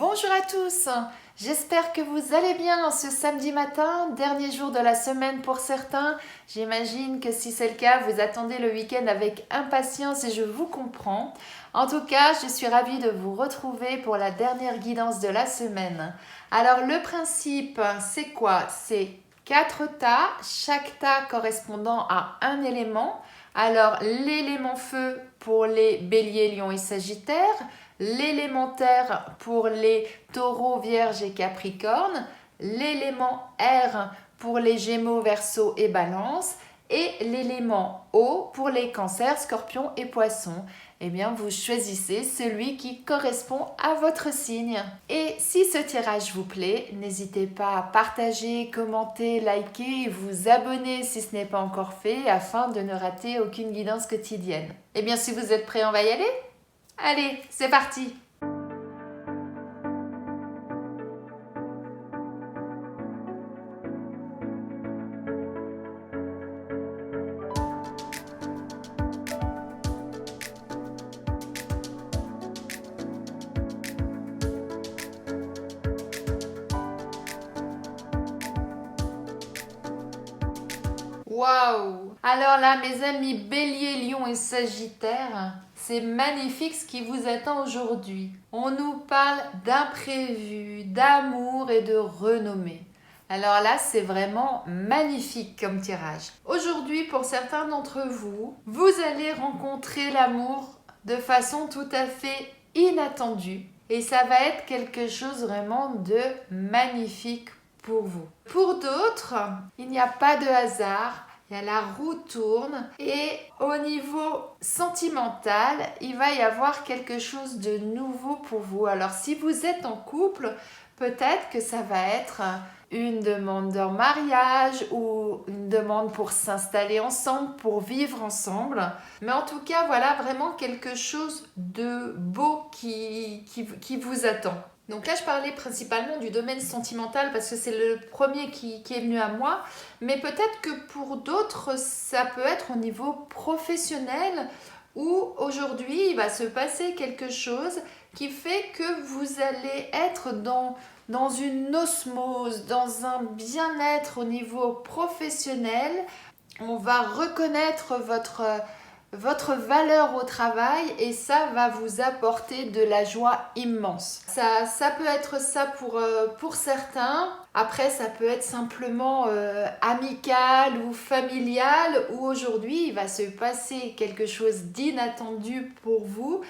Bonjour à tous, j'espère que vous allez bien ce samedi matin, dernier jour de la semaine pour certains. J'imagine que si c'est le cas, vous attendez le week-end avec impatience et je vous comprends. En tout cas, je suis ravie de vous retrouver pour la dernière guidance de la semaine. Alors le principe, c'est quoi? C'est 4 tas, chaque tas correspondant à un élément. Alors l'élément feu pour les béliers, lions et sagittaires, l'élémentaire pour les taureaux, vierges et capricornes, l'élément air pour les gémeaux, verseaux et balance et l'élément eau pour les cancers, scorpions et poissons. Eh bien, vous choisissez celui qui correspond à votre signe. Et si ce tirage vous plaît, n'hésitez pas à partager, commenter, liker et vous abonner si ce n'est pas encore fait afin de ne rater aucune guidance quotidienne. Eh bien, si vous êtes prêts, on va y aller? Allez, c'est parti! Waouh! Alors là, mes amis Bélier, Lion et Sagittaire, c'est magnifique ce qui vous attend aujourd'hui. On nous parle d'imprévu, d'amour et de renommée. Alors là, c'est vraiment magnifique comme tirage. Aujourd'hui, pour certains d'entre vous, vous allez rencontrer l'amour de façon tout à fait inattendue. Et ça va être quelque chose vraiment de magnifique pour vous. Pour d'autres, il n'y a pas de hasard. La roue tourne et au niveau sentimental, il va y avoir quelque chose de nouveau pour vous. Alors si vous êtes en couple, peut-être que ça va être une demande en mariage ou une demande pour s'installer ensemble, pour vivre ensemble. Mais en tout cas, voilà vraiment quelque chose de beau qui vous attend. Donc là, je parlais principalement du domaine sentimental parce que c'est le premier qui est venu à moi. Mais peut-être que pour d'autres, ça peut être au niveau professionnel où aujourd'hui, il va se passer quelque chose qui fait que vous allez être dans une osmose, dans un bien-être au niveau professionnel. On va reconnaître votre valeur au travail et ça va vous apporter de la joie immense. Ça peut être ça pour certains. Après, ça peut être simplement amical ou familial où aujourd'hui, il va se passer quelque chose d'inattendu pour vous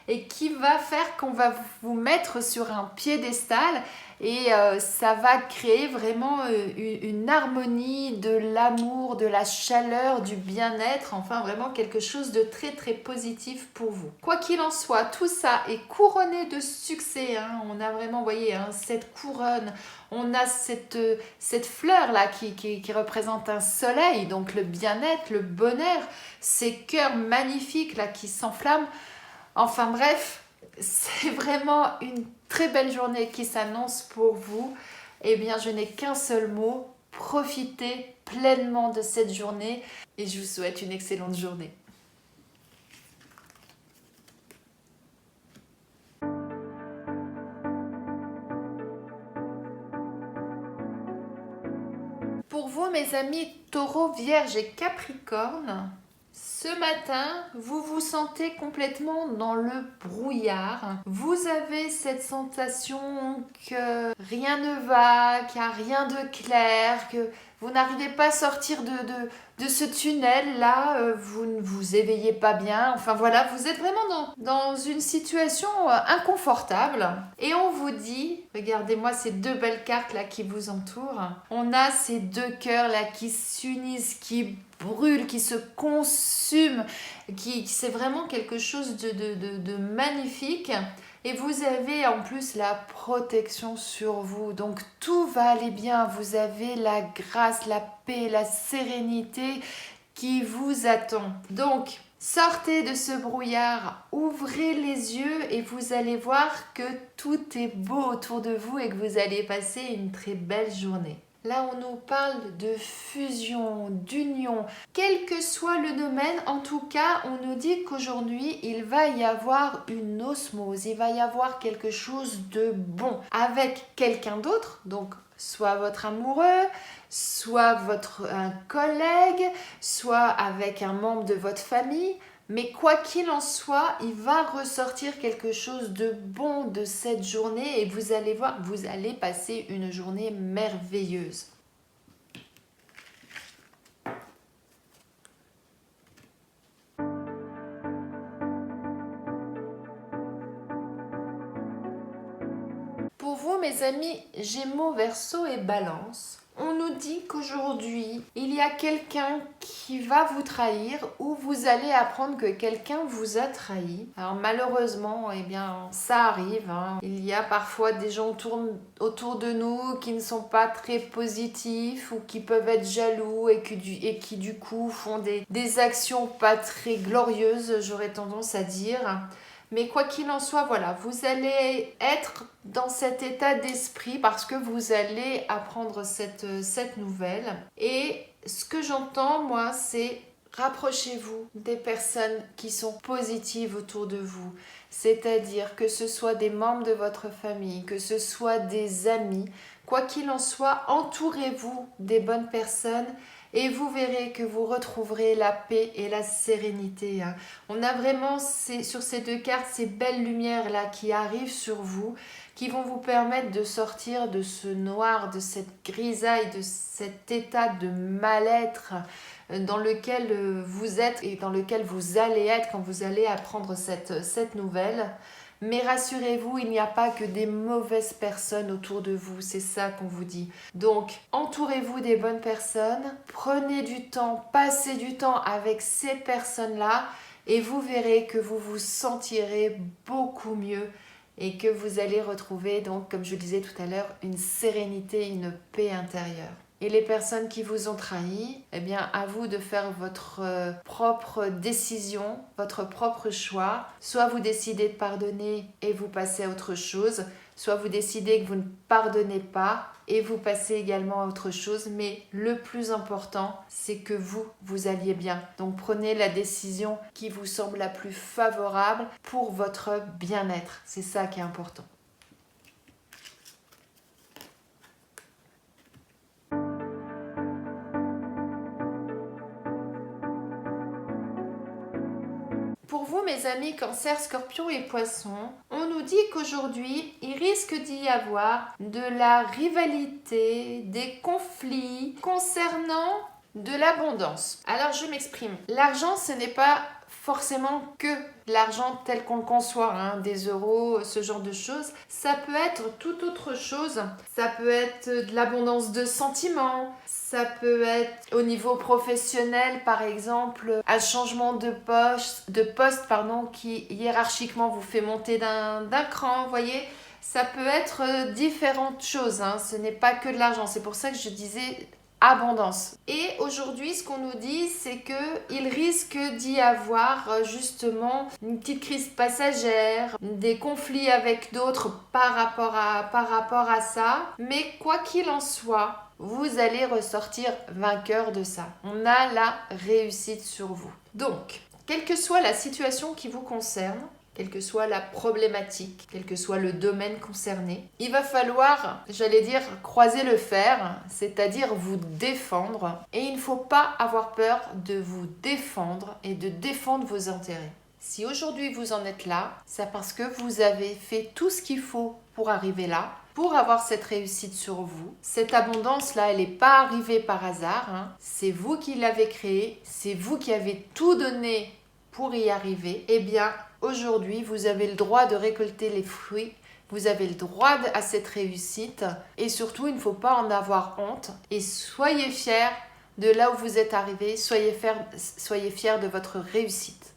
et qui va faire qu'on va vous mettre sur un piédestal et ça va créer vraiment une harmonie, de l'amour, de la chaleur, du bien-être, enfin vraiment quelque chose de très très positif pour vous. Quoi qu'il en soit, tout ça est couronné de succès, hein. On a vraiment, vous voyez, hein, cette couronne, on a cette fleur-là qui représente un soleil, donc le bien-être, le bonheur, ces cœurs magnifiques là qui s'enflamment. Enfin bref, c'est vraiment une très belle journée qui s'annonce pour vous. Eh bien, je n'ai qu'un seul mot, profitez pleinement de cette journée et je vous souhaite une excellente journée. Pour vous, mes amis Taureau, Vierge et Capricorne, ce matin, vous vous sentez complètement dans le brouillard. Vous avez cette sensation que rien ne va, qu'il n'y a rien de clair, que vous n'arrivez pas à sortir de ce tunnel-là, vous ne vous éveillez pas bien. Enfin voilà, vous êtes vraiment dans une situation inconfortable. Et on vous dit, regardez-moi ces deux belles cartes là qui vous entourent. On a ces deux cœurs là qui s'unissent, qui brûle, qui se consume, c'est vraiment quelque chose de magnifique. Et vous avez en plus la protection sur vous. Donc tout va aller bien. Vous avez la grâce, la paix, la sérénité qui vous attend. Donc sortez de ce brouillard, ouvrez les yeux et vous allez voir que tout est beau autour de vous et que vous allez passer une très belle journée. Là, on nous parle de fusion, d'union. Quel que soit le domaine, en tout cas, on nous dit qu'aujourd'hui, il va y avoir une osmose, il va y avoir quelque chose de bon avec quelqu'un d'autre, donc soit votre amoureux, soit un collègue, soit avec un membre de votre famille. Mais quoi qu'il en soit, il va ressortir quelque chose de bon de cette journée et vous allez voir, vous allez passer une journée merveilleuse. Pour vous, mes amis Gémeaux, Verseau et Balance, on nous dit qu'aujourd'hui, il y a quelqu'un qui va vous trahir ou vous allez apprendre que quelqu'un vous a trahi. Alors malheureusement, eh bien, ça arrive. Il y a parfois des gens autour de nous qui ne sont pas très positifs ou qui peuvent être jaloux et qui du coup font des actions pas très glorieuses, j'aurais tendance à dire. Mais quoi qu'il en soit, voilà, vous allez être dans cet état d'esprit parce que vous allez apprendre cette nouvelle. Et ce que j'entends, moi, c'est rapprochez-vous des personnes qui sont positives autour de vous. C'est-à-dire que ce soit des membres de votre famille, que ce soit des amis. Quoi qu'il en soit, entourez-vous des bonnes personnes et vous verrez que vous retrouverez la paix et la sérénité. On a vraiment sur ces deux cartes ces belles lumières-là qui arrivent sur vous, qui vont vous permettre de sortir de ce noir, de cette grisaille, de cet état de mal-être dans lequel vous êtes et dans lequel vous allez être quand vous allez apprendre cette nouvelle. Mais rassurez-vous, il n'y a pas que des mauvaises personnes autour de vous, c'est ça qu'on vous dit. Donc, entourez-vous des bonnes personnes, prenez du temps, passez du temps avec ces personnes-là et vous verrez que vous vous sentirez beaucoup mieux et que vous allez retrouver, donc, comme je le disais tout à l'heure, une sérénité, une paix intérieure. Et les personnes qui vous ont trahi, eh bien, à vous de faire votre propre décision, votre propre choix. Soit vous décidez de pardonner et vous passez à autre chose, soit vous décidez que vous ne pardonnez pas et vous passez également à autre chose. Mais le plus important, c'est que vous alliez bien. Donc prenez la décision qui vous semble la plus favorable pour votre bien-être. C'est ça qui est important. Pour vous, mes amis Cancer, Scorpion et Poisson, on nous dit qu'aujourd'hui, il risque d'y avoir de la rivalité, des conflits concernant de l'abondance. Alors, je m'exprime. L'argent, ce n'est pas forcément que l'argent tel qu'on le conçoit, des euros, ce genre de choses. Ça peut être tout autre chose. Ça peut être de l'abondance de sentiments. Ça peut être au niveau professionnel, par exemple, un changement de poste, qui hiérarchiquement vous fait monter d'un cran, vous voyez. Ça peut être différentes choses, ce n'est pas que de l'argent. C'est pour ça que je disais abondance. Et aujourd'hui, ce qu'on nous dit, c'est qu'il risque d'y avoir justement une petite crise passagère, des conflits avec d'autres par rapport à ça. Mais quoi qu'il en soit, vous allez ressortir vainqueur de ça. On a la réussite sur vous. Donc, quelle que soit la situation qui vous concerne, quelle que soit la problématique, quel que soit le domaine concerné, il va falloir, j'allais dire, croiser le fer, c'est-à-dire vous défendre. Et il ne faut pas avoir peur de vous défendre et de défendre vos intérêts. Si aujourd'hui vous en êtes là, c'est parce que vous avez fait tout ce qu'il faut pour arriver là, pour avoir cette réussite sur vous. Cette abondance-là, elle n'est pas arrivée par hasard. C'est vous qui l'avez créée, c'est vous qui avez tout donné pour y arriver. Eh bien, aujourd'hui, vous avez le droit de récolter les fruits. Vous avez le droit à cette réussite. Et surtout, il ne faut pas en avoir honte. Et soyez fiers de là où vous êtes arrivé. Soyez fiers de votre réussite.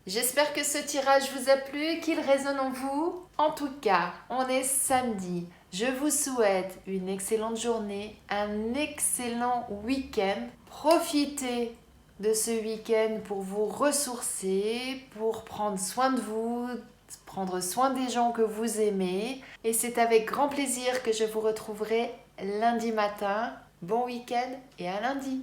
J'espère que ce tirage vous a plu, qu'il résonne en vous. En tout cas, on est samedi. Je vous souhaite une excellente journée, un excellent week-end. Profitez de ce week-end pour vous ressourcer, pour prendre soin de vous, prendre soin des gens que vous aimez. Et c'est avec grand plaisir que je vous retrouverai lundi matin. Bon week-end et à lundi.